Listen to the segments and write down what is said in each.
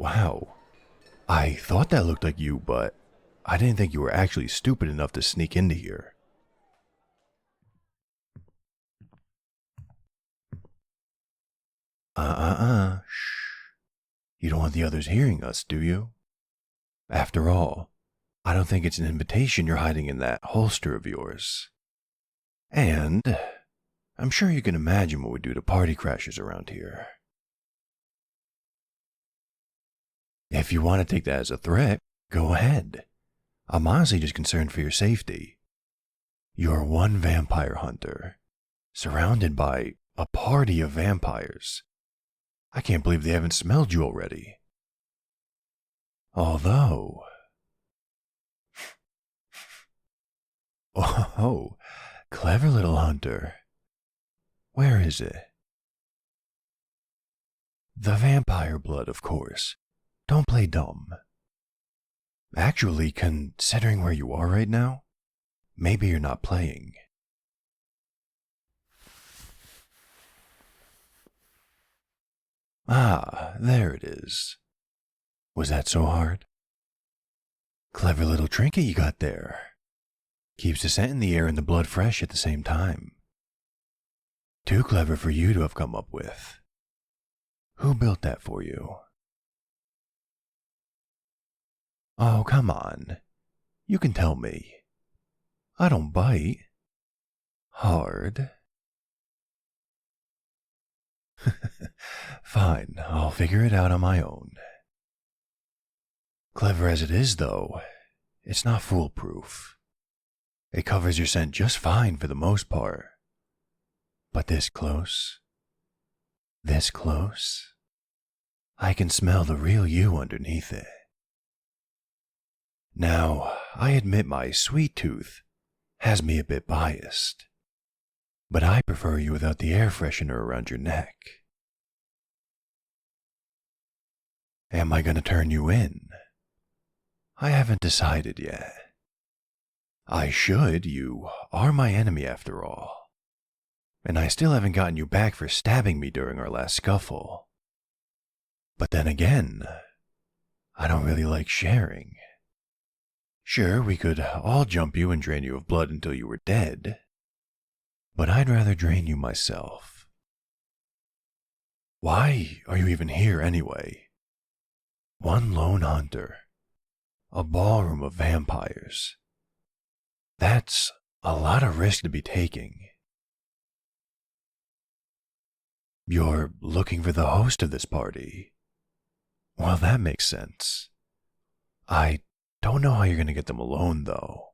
Wow. I thought that looked like you, but I didn't think you were actually stupid enough to sneak into here. Shh. You don't want the others hearing us, do you? After all, I don't think it's an invitation you're hiding in that holster of yours. And I'm sure you can imagine what we do to party crashers around here. If you want to take that as a threat, go ahead. I'm honestly just concerned for your safety. You're one vampire hunter, surrounded by a party of vampires. I can't believe they haven't smelled you already. Although... Oh, clever little hunter. Where is it? The vampire blood, of course. Don't play dumb. Actually, considering where you are right now, maybe you're not playing. Ah, there it is. Was that so hard? Clever little trinket you got there. Keeps the scent in the air and the blood fresh at the same time. Too clever for you to have come up with. Who built that for you? Oh, come on. You can tell me. I don't bite. Hard. Fine, I'll figure it out on my own. Clever as it is, though, it's not foolproof. It covers your scent just fine for the most part. But this close, I can smell the real you underneath it. Now, I admit my sweet tooth has me a bit biased, but I prefer you without the air freshener around your neck. Am I gonna turn you in? I haven't decided yet. I should, you are my enemy after all. And I still haven't gotten you back for stabbing me during our last scuffle. But then again, I don't really like sharing. Sure, we could all jump you and drain you of blood until you were dead, but I'd rather drain you myself. Why are you even here anyway? One lone hunter, a ballroom of vampires. That's a lot of risk to be taking. You're looking for the host of this party. Well, that makes sense. I don't know how you're going to get them alone, though.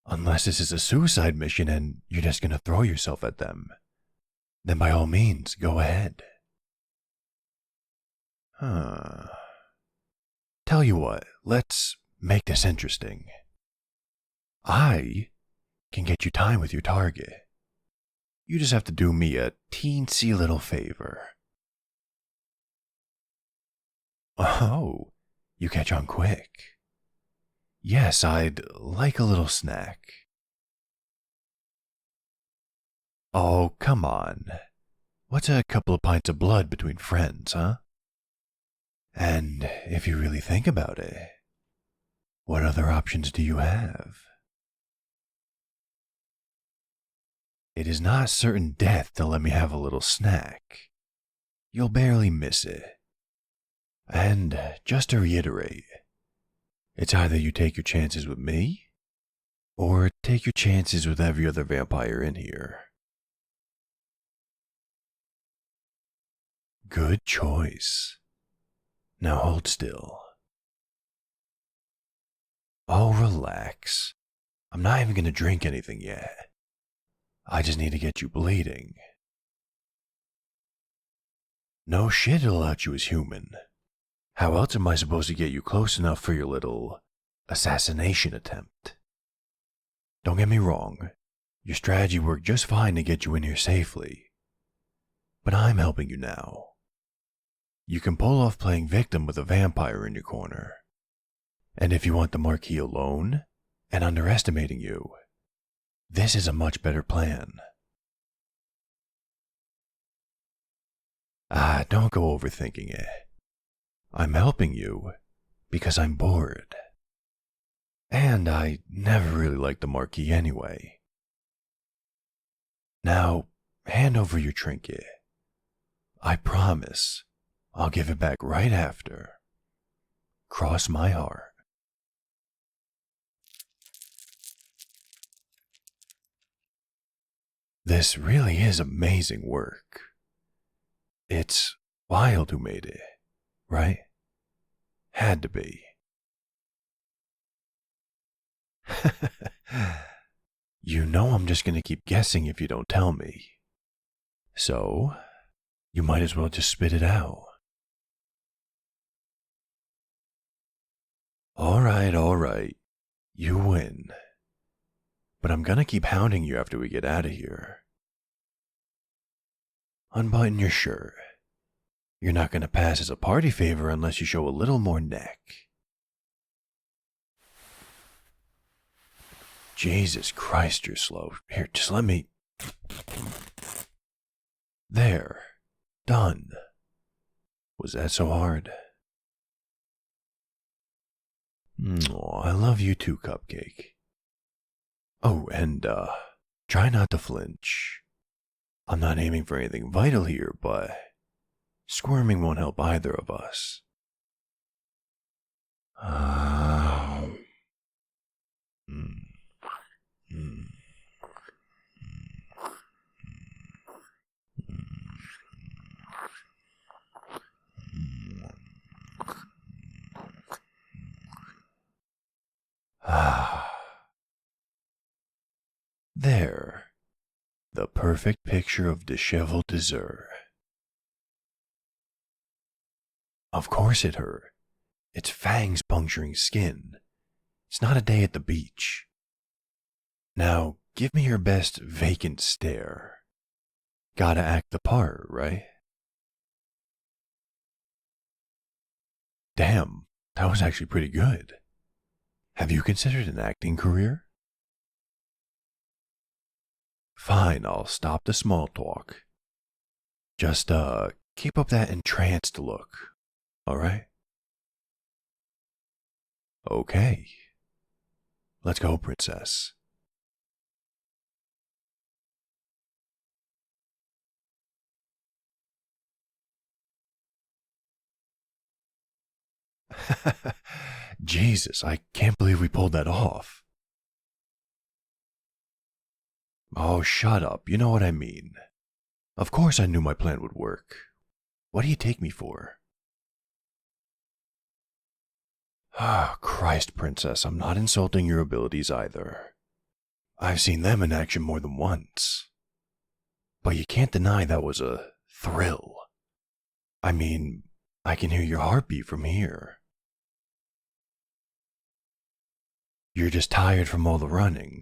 Unless this is a suicide mission and you're just going to throw yourself at them. Then by all means, go ahead. Tell you what, let's make this interesting. I can get you time with your target. You just have to do me a teensy little favor. Oh, you catch on quick. Yes, I'd like a little snack. Oh, come on. What's a couple of pints of blood between friends, huh? And if you really think about it, what other options do you have? It is not certain death to let me have a little snack. You'll barely miss it. And just to reiterate, it's either you take your chances with me, or take your chances with every other vampire in here. Good choice. Now hold still. Oh, relax. I'm not even going to drink anything yet. I just need to get you bleeding. No shit, it'll out you as human. How else am I supposed to get you close enough for your little assassination attempt? Don't get me wrong, your strategy worked just fine to get you in here safely. But I'm helping you now. You can pull off playing victim with a vampire in your corner. And if you want the Marquis alone and underestimating you, this is a much better plan. Don't go overthinking it. I'm helping you because I'm bored. And I never really liked the Marquis anyway. Now, hand over your trinket. I promise I'll give it back right after. Cross my heart. This really is amazing work. It's Wild who made it, right? Had to be. You know I'm just gonna keep guessing if you don't tell me. So, you might as well just spit it out. Alright. You win. But I'm gonna keep hounding you after we get out of here. Unbutton your shirt. You're not gonna pass as a party favor unless you show a little more neck. Jesus Christ, you're slow. Here, just let me. There. Done. Was that so hard? Aw, I love you too, Cupcake. Oh, and, try not to flinch. I'm not aiming for anything vital here, but squirming won't help either of us. There. The perfect picture of disheveled dessert. Of course it hurt. Its fangs puncturing skin. It's not a day at the beach. Now, give me your best vacant stare. Gotta act the part, right? Damn, that was actually pretty good. Have you considered an acting career? Fine, I'll stop the small talk. Just, keep up that entranced look, alright? Okay. Let's go, princess. Jesus, I can't believe we pulled that off. Oh, shut up. You know what I mean. Of course I knew my plan would work. What do you take me for? Ah, Christ, princess, I'm not insulting your abilities either. I've seen them in action more than once. But you can't deny that was a thrill. I mean, I can hear your heartbeat from here. You're just tired from all the running.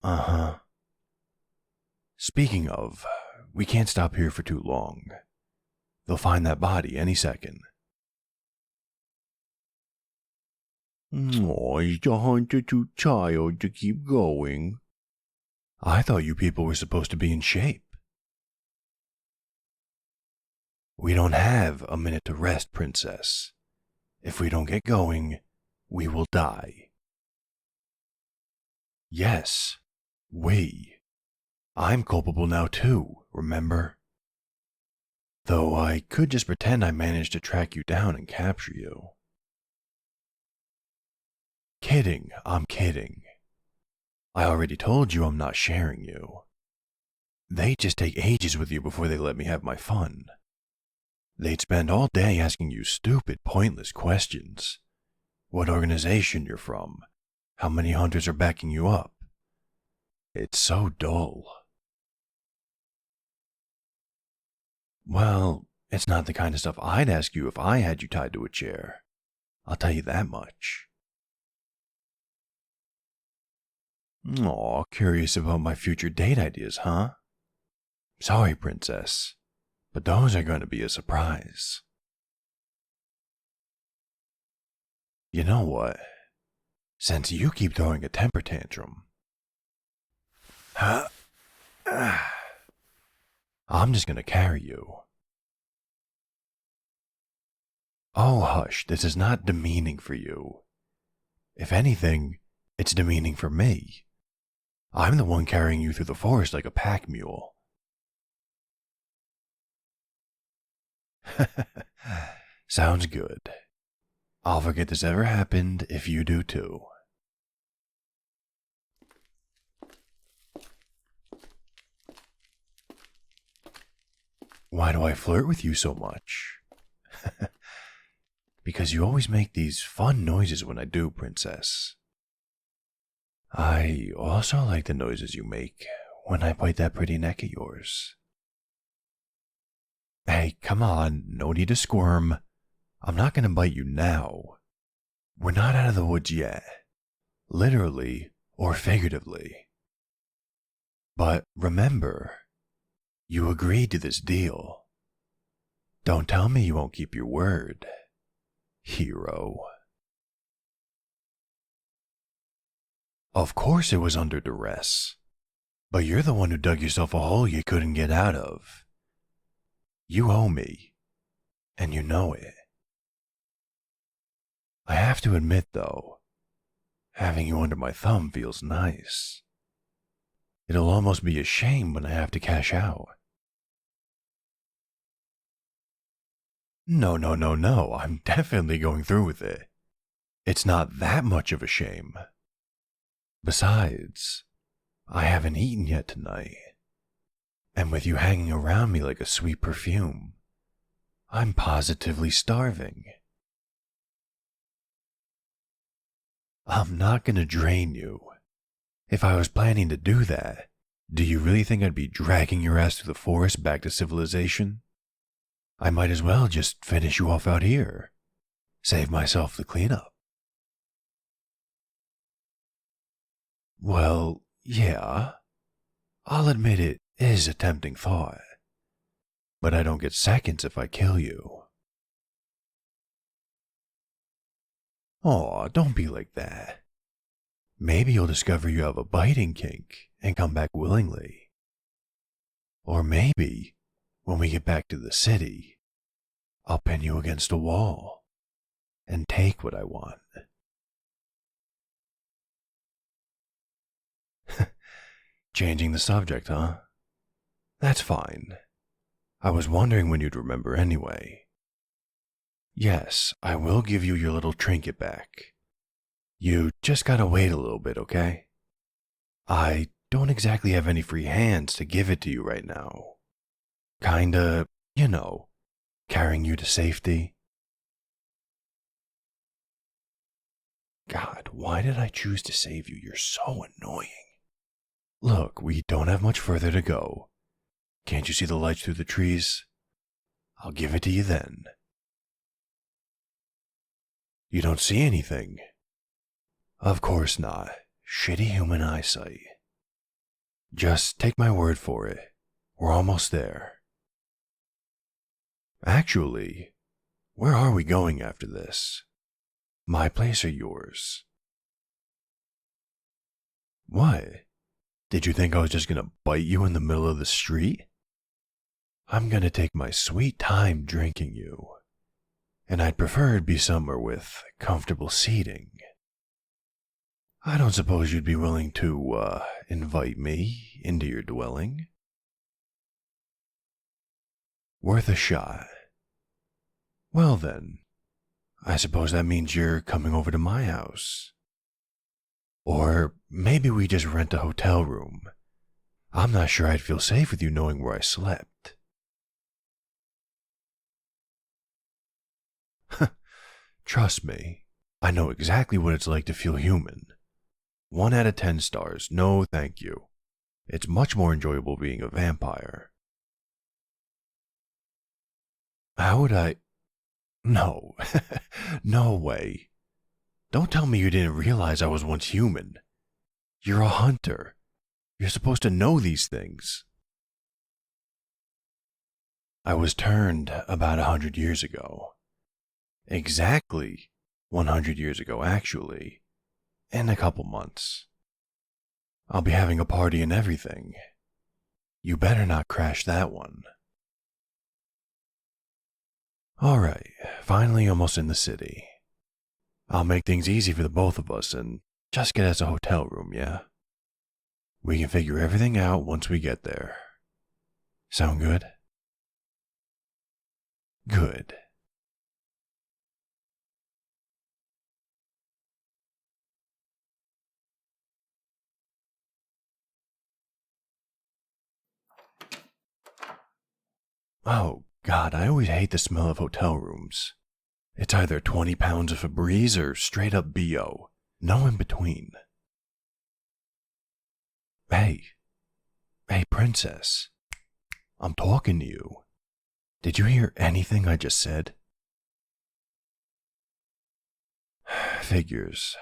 Uh-huh. Speaking of, we can't stop here for too long. They'll find that body any second. Oh, is the hunter too tired to keep going? I thought you people were supposed to be in shape. We don't have a minute to rest, princess. If we don't get going, we will die. Yes, we. I'm culpable now too, remember? Though I could just pretend I managed to track you down and capture you. Kidding, I'm kidding. I already told you I'm not sharing you. They'd just take ages with you before they let me have my fun. They'd spend all day asking you stupid, pointless questions. What organization you're from, how many hunters are backing you up. It's so dull. Well, it's not the kind of stuff I'd ask you if I had you tied to a chair. I'll tell you that much. Aw, curious about my future date ideas, huh? Sorry, princess, but those are going to be a surprise. You know what? Since you keep throwing a temper tantrum, I'm just going to carry you. Oh, hush, this is not demeaning for you. If anything, it's demeaning for me. I'm the one carrying you through the forest like a pack mule. Sounds good. I'll forget this ever happened if you do too. Why do I flirt with you so much? Because you always make these fun noises when I do, princess. I also like the noises you make when I bite that pretty neck of yours. Hey, come on, no need to squirm. I'm not gonna bite you now. We're not out of the woods yet, literally or figuratively. But remember, you agreed to this deal. Don't tell me you won't keep your word, hero. Of course it was under duress, but you're the one who dug yourself a hole you couldn't get out of. You owe me, and you know it. I have to admit, though, having you under my thumb feels nice. It'll almost be a shame when I have to cash out. No, I'm definitely going through with it. It's not that much of a shame. Besides, I haven't eaten yet tonight. And with you hanging around me like a sweet perfume, I'm positively starving. I'm not gonna drain you. If I was planning to do that, do you really think I'd be dragging your ass through the forest back to civilization? I might as well just finish you off out here. Save myself the cleanup. Well, yeah. I'll admit it is a tempting thought. But I don't get seconds if I kill you. Aw, don't be like that. Maybe you'll discover you have a biting kink and come back willingly. Or maybe, when we get back to the city, I'll pin you against a wall and take what I want. Changing the subject, huh? That's fine. I was wondering when you'd remember anyway. Yes, I will give you your little trinket back. You just gotta wait a little bit, okay? I don't exactly have any free hands to give it to you right now. Kinda, carrying you to safety. God, why did I choose to save you? You're so annoying. Look, we don't have much further to go. Can't you see the lights through the trees? I'll give it to you then. You don't see anything? Of course not. Shitty human eyesight. Just take my word for it. We're almost there. Actually, where are we going after this? My place or yours? What? Did you think I was just gonna bite you in the middle of the street? I'm gonna take my sweet time drinking you. And I'd prefer it be somewhere with comfortable seating. I don't suppose you'd be willing to, invite me into your dwelling? Worth a shot. Well then, I suppose that means you're coming over to my house. Or maybe we just rent a hotel room. I'm not sure I'd feel safe with you knowing where I slept. Trust me, I know exactly what it's like to feel human. 1 out of 10 stars, no thank you. It's much more enjoyable being a vampire. How would I? No, no way. Don't tell me you didn't realize I was once human. You're a hunter. You're supposed to know these things. I was turned about 100 years ago. Exactly 100 years ago, actually. In a couple months. I'll be having a party and everything. You better not crash that one. Alright, finally almost in the city. I'll make things easy for the both of us and just get us a hotel room, yeah? We can figure everything out once we get there. Sound good? Good. Oh, God, I always hate the smell of hotel rooms. It's either 20 pounds of Febreze or straight up BO. No in between. Hey. Hey, princess. I'm talking to you. Did you hear anything I just said? Figures.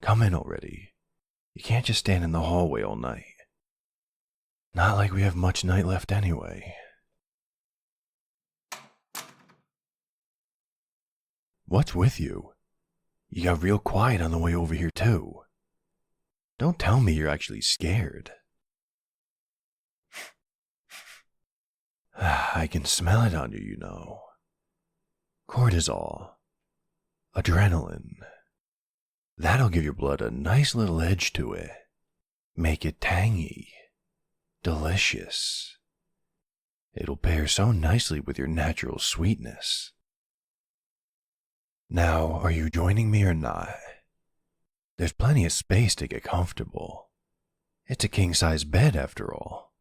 Come in already. You can't just stand in the hallway all night. Not like we have much night left anyway. What's with you? You got real quiet on the way over here too. Don't tell me you're actually scared. I can smell it on you, you know. Cortisol. Adrenaline. That'll give your blood a nice little edge to it. Make it tangy. Delicious. It'll pair so nicely with your natural sweetness. Now, are you joining me or not? There's plenty of space to get comfortable. It's a king-size bed after all.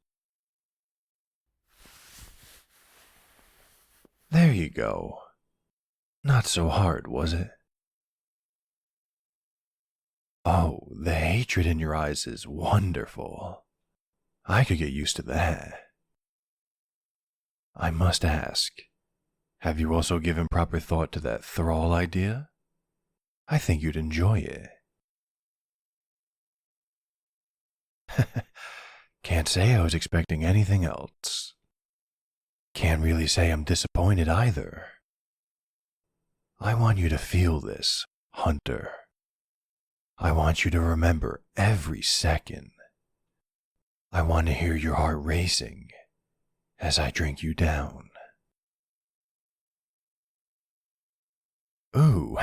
There you go. Not so hard, was it? Oh, the hatred in your eyes is wonderful. I could get used to that. I must ask, have you also given proper thought to that thrall idea? I think you'd enjoy it. Can't say I was expecting anything else. Can't really say I'm disappointed either. I want you to feel this, Hunter. I want you to remember every second. I want to hear your heart racing as I drink you down. Ooh,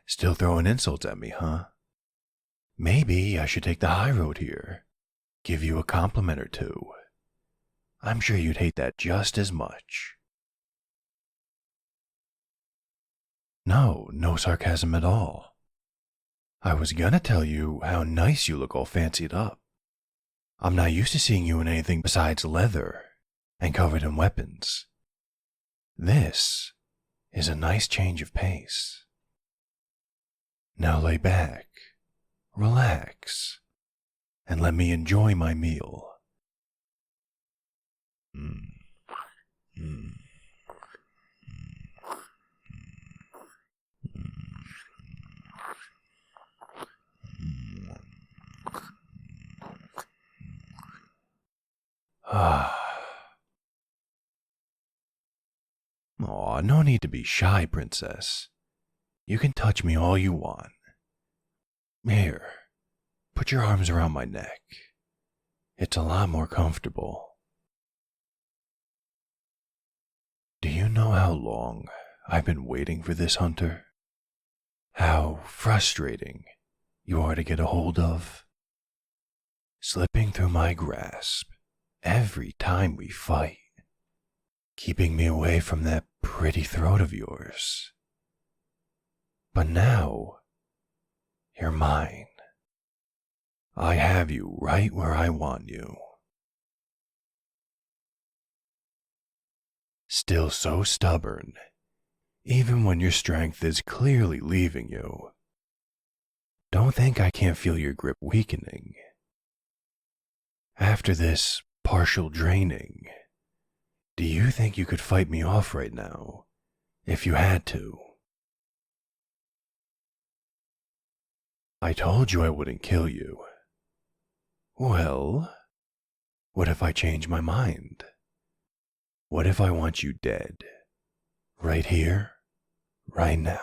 still throwing insults at me, huh? Maybe I should take the high road here, give you a compliment or two. I'm sure you'd hate that just as much. No, no sarcasm at all. I was gonna tell you how nice you look all fancied up. I'm not used to seeing you in anything besides leather and covered in weapons. This is a nice change of pace. Now lay back, relax, and let me enjoy my meal. Aw, no need to be shy, princess. You can touch me all you want. Here, put your arms around my neck. It's a lot more comfortable. Do you know how long I've been waiting for this, Hunter? How frustrating you are to get a hold of? Slipping through my grasp every time we fight, keeping me away from that pretty throat of yours. But now, you're mine. I have you right where I want you. Still so stubborn, even when your strength is clearly leaving you. Don't think I can't feel your grip weakening. After this partial draining, do you think you could fight me off right now, if you had to? I told you I wouldn't kill you. Well, what if I change my mind? What if I want you dead? Right here, right now.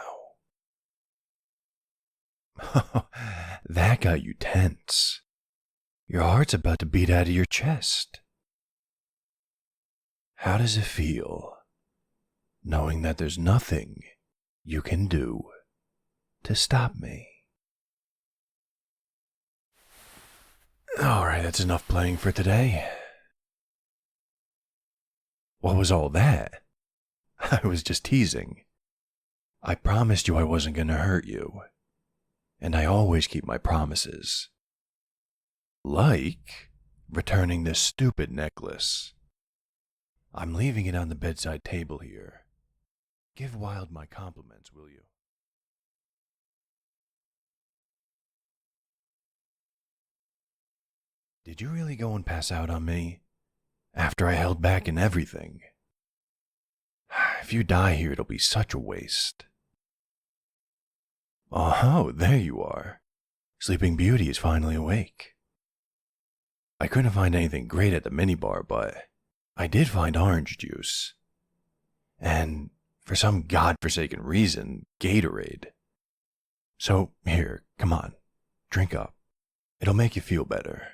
That got you tense. Your heart's about to beat out of your chest. How does it feel? knowing that there's nothing you can do to stop me. Alright, that's enough playing for today. What was all that? I was just teasing. I promised you I wasn't going to hurt you, and I always keep my promises. Like returning this stupid necklace. I'm leaving it on the bedside table here. Give Wild my compliments, will you? Did you really go and pass out on me? After I held back and everything? If you die here, it'll be such a waste. Oh, there you are. Sleeping Beauty is finally awake. I couldn't find anything great at the minibar, but I did find orange juice. And for some godforsaken reason, Gatorade. So, here, come on, drink up. It'll make you feel better.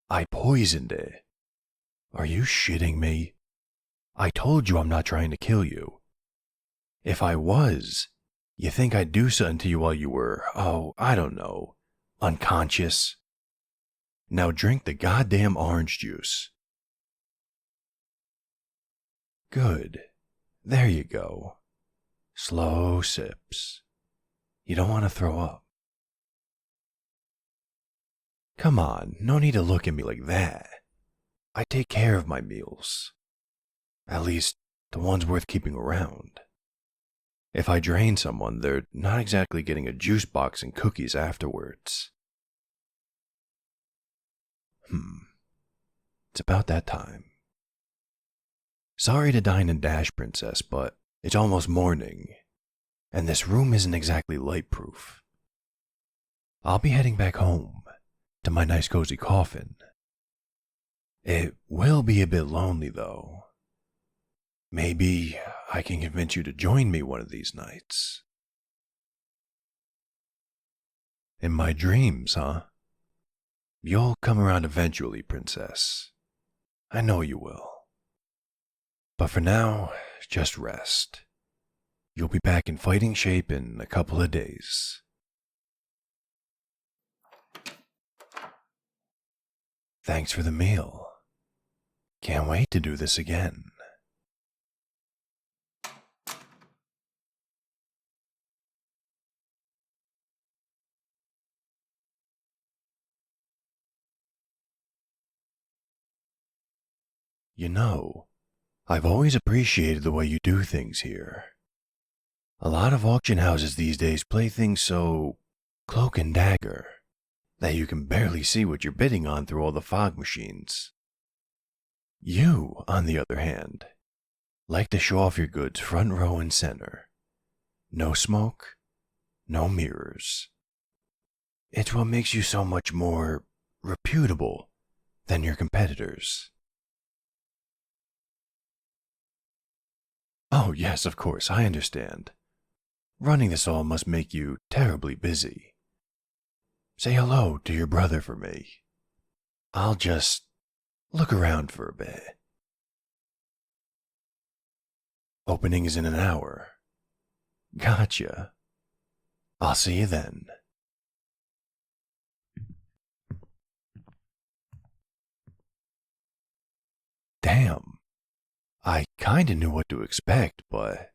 I poisoned it. Are you shitting me? I told you I'm not trying to kill you. If I was, you think I'd do something to you while you were, I don't know, unconscious? Now drink the goddamn orange juice. Good. There you go. Slow sips. You don't want to throw up. Come on, no need to look at me like that. I take care of my meals. At least, the ones worth keeping around. If I drain someone, they're not exactly getting a juice box and cookies afterwards. It's about that time. Sorry to dine and dash, Princess, but it's almost morning, and this room isn't exactly light-proof. I'll be heading back home, to my nice cozy coffin. It will be a bit lonely, though. Maybe I can convince you to join me one of these nights. In my dreams, huh? You'll come around eventually, Princess. I know you will. But for now, just rest. You'll be back in fighting shape in a couple of days. Thanks for the meal. Can't wait to do this again. You know, I've always appreciated the way you do things here. A lot of auction houses these days play things so cloak and dagger that you can barely see what you're bidding on through all the fog machines. You, on the other hand, like to show off your goods front row and center. No smoke, no mirrors. It's what makes you so much more reputable than your competitors. Oh, yes, of course, I understand. Running this all must make you terribly busy. Say hello to your brother for me. I'll just look around for a bit. Opening is in an hour. Gotcha. I'll see you then. Damn. I kinda knew what to expect, but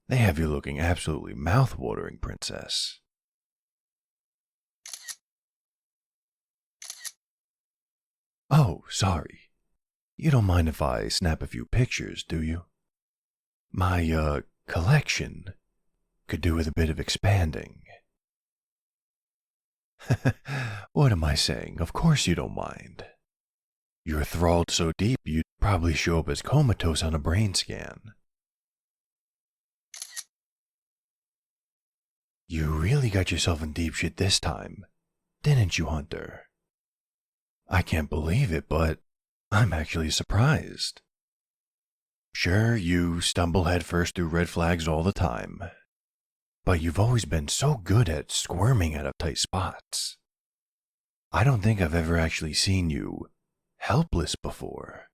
they have you looking absolutely mouth-watering, Princess. Oh, sorry. You don't mind if I snap a few pictures, do you? My, collection could do with a bit of expanding. What am I saying? Of course you don't mind. You're enthralled so deep you'd probably show up as comatose on a brain scan. You really got yourself in deep shit this time, didn't you, Hunter? I can't believe it, but I'm actually surprised. Sure, you stumble headfirst through red flags all the time, but you've always been so good at squirming out of tight spots. I don't think I've ever actually seen you helpless before.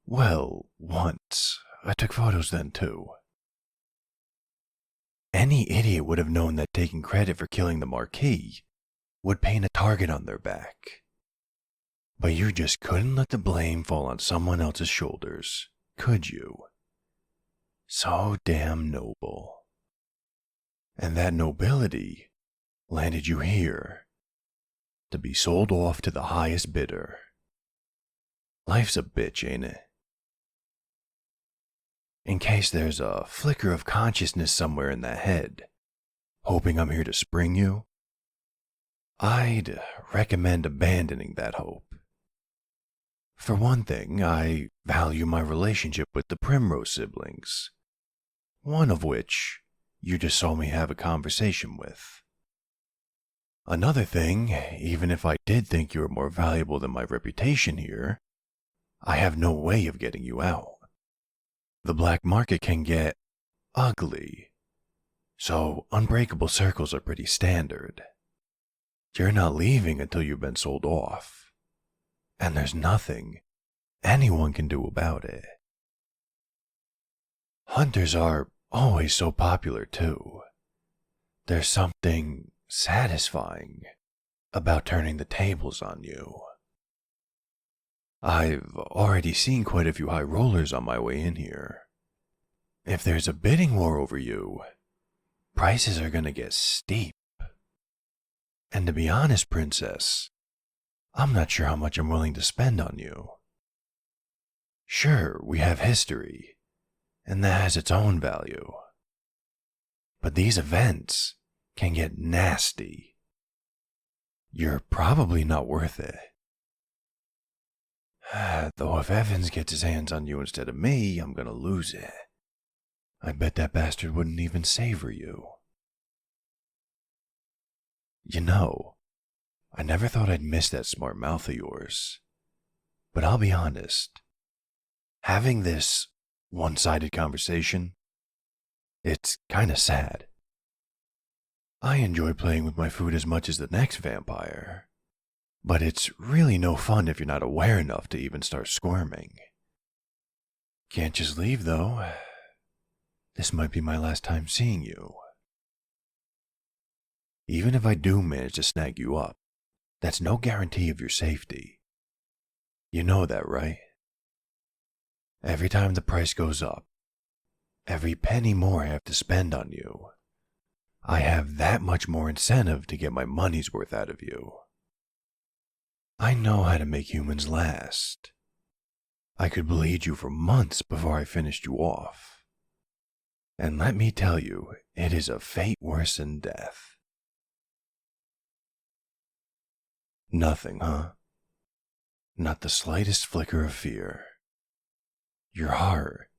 Well, once. I took photos then too. Any idiot would have known that taking credit for killing the Marquis would paint a target on their back. But you just couldn't let the blame fall on someone else's shoulders, could you? So damn noble. And that nobility landed you here, to be sold off to the highest bidder. Life's a bitch, ain't it? In case there's a flicker of consciousness somewhere in that head, hoping I'm here to spring you, I'd recommend abandoning that hope. For one thing, I value my relationship with the Primrose siblings, one of which you just saw me have a conversation with. Another thing, even if I did think you were more valuable than my reputation here, I have no way of getting you out. The black market can get ugly, so unbreakable circles are pretty standard. You're not leaving until you've been sold off, and there's nothing anyone can do about it. Hunters are always so popular too. There's something satisfying about turning the tables on you. I've already seen quite a few high rollers on my way in here. If there's a bidding war over you, prices are gonna get steep. And to be honest, Princess, I'm not sure how much I'm willing to spend on you. Sure, we have history, and that has its own value. But these events can get nasty. You're probably not worth it. Though if Evans gets his hands on you instead of me, I'm gonna lose it. I bet that bastard wouldn't even savor you. You know, I never thought I'd miss that smart mouth of yours. But I'll be honest, having this one-sided conversation, it's kinda sad. I enjoy playing with my food as much as the next vampire, but it's really no fun if you're not aware enough to even start squirming. Can't just leave, though. This might be my last time seeing you. Even if I do manage to snag you up, that's no guarantee of your safety. You know that, right? Every time the price goes up, every penny more I have to spend on you, I have that much more incentive to get my money's worth out of you. I know how to make humans last. I could bleed you for months before I finished you off. And let me tell you, it is a fate worse than death. Nothing, huh? Not the slightest flicker of fear. Your heart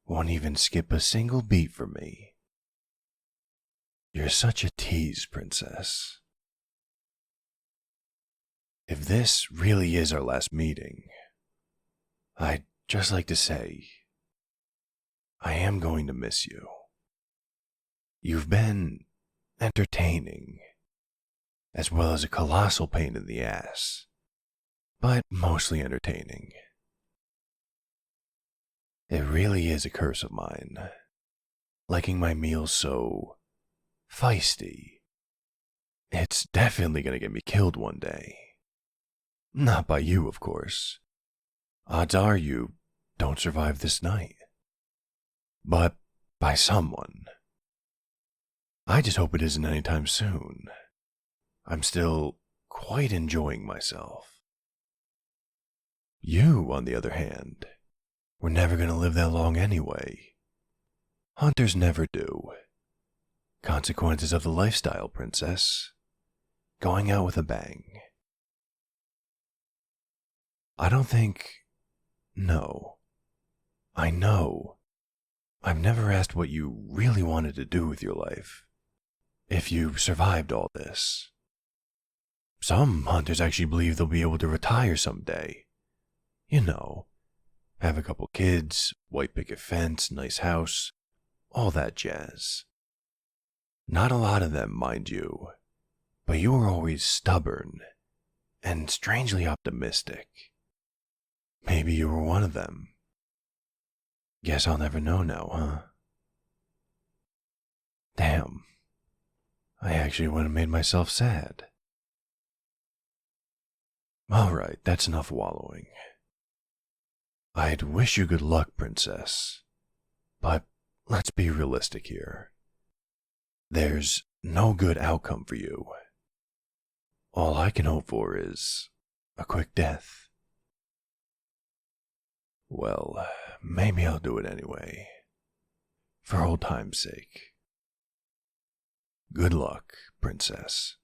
won't even skip a single beat for me. You're such a tease, Princess. If this really is our last meeting, I'd just like to say, I am going to miss you. You've been entertaining, as well as a colossal pain in the ass, but mostly entertaining. It really is a curse of mine, liking my meals so feisty. It's definitely gonna get me killed one day. Not by you, of course. Odds are you don't survive this night. But by someone. I just hope it isn't anytime soon. I'm still quite enjoying myself. You, on the other hand, were never gonna live that long anyway. Hunters never do. Consequences of the lifestyle, Princess. Going out with a bang. I don't think... No. I know. I've never asked what you really wanted to do with your life. If you survived all this. Some hunters actually believe they'll be able to retire someday. You know, have a couple kids, white picket fence, nice house, all that jazz. Not a lot of them, mind you, but you were always stubborn and strangely optimistic. Maybe you were one of them. Guess I'll never know now, huh? Damn. I actually would have made myself sad. Alright, that's enough wallowing. I'd wish you good luck, Princess. But let's be realistic here. There's no good outcome for you. All I can hope for is a quick death. Well, maybe I'll do it anyway. For old time's sake. Good luck, Princess.